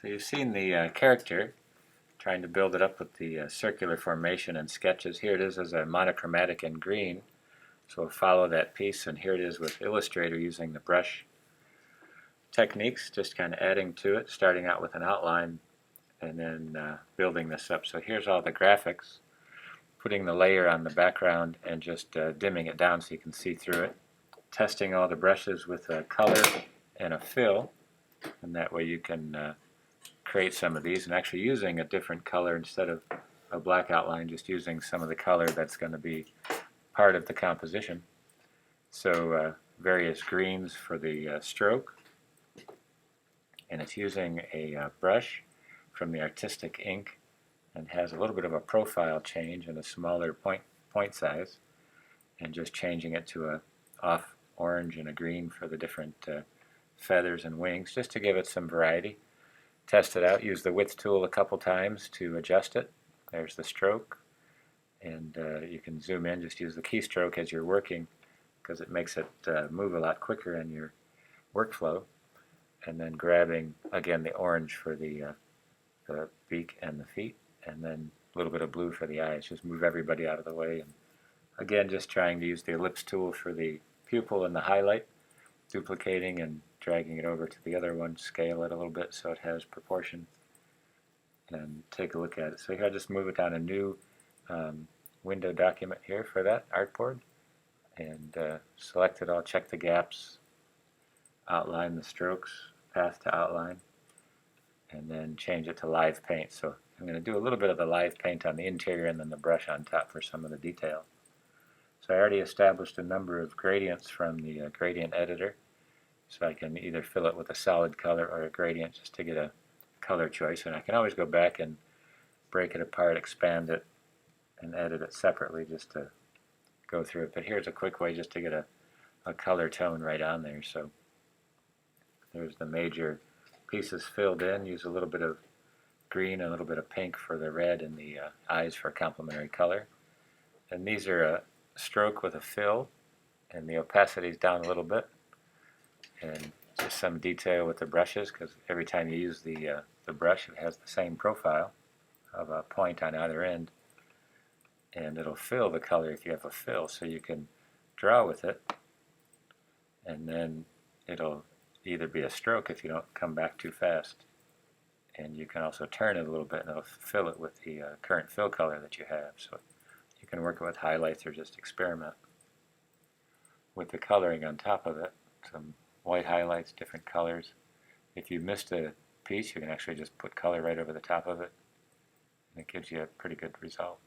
So you've seen the character, trying to build it up with the circular formation and sketches. Here it is as a monochromatic in green, so we'll follow that piece, and here it is with Illustrator using the brush techniques, just kind of adding to it, starting out with an outline and then building this up. So here's all the graphics, putting the layer on the background and just dimming it down so you can see through it, testing all the brushes with a color and a fill, and that way you can create some of these, and actually using a different color instead of a black outline, just using some of the color that's going to be part of the composition. So various greens for the stroke, and it's using a brush from the artistic ink and has a little bit of a profile change and a smaller point size, and just changing it to a off orange and a green for the different feathers and wings, just to give it some variety. Test it out, use the width tool a couple times to adjust it. There's the stroke, and you can zoom in, just use the keystroke as you're working because it makes it move a lot quicker in your workflow. And then grabbing again the orange for the beak and the feet, and then a little bit of blue for the eyes. Just move everybody out of the way, and again just trying to use the ellipse tool for the pupil and the highlight, duplicating and dragging it over to the other one, scale it a little bit so it has proportion, and take a look at it. So here I just move it down a new window document here for that artboard, and select it all, check the gaps, outline the strokes, path to outline, and then change it to live paint. So I'm going to do a little bit of the live paint on the interior and then the brush on top for some of the detail. So I already established a number of gradients from the gradient editor, so I can either fill it with a solid color or a gradient just to get a color choice, and I can always go back and break it apart, expand it, and edit it separately just to go through it. But here's a quick way just to get a color tone right on there. So there's the major pieces filled in. Use a little bit of green, a little bit of pink for the red, and the eyes for complementary color. And these are a stroke with a fill, and the opacity is down a little bit, and just some detail with the brushes, because every time you use the brush it has the same profile of a point on either end, and it'll fill the color if you have a fill, so you can draw with it, and then it'll either be a stroke if you don't come back too fast, and you can also turn it a little bit and it'll fill it with the current fill color that you have. So you can work it with highlights or just experiment with the coloring on top of it. Some white highlights, different colors. If you missed a piece, you can actually just put color right over the top of it, and it gives you a pretty good result.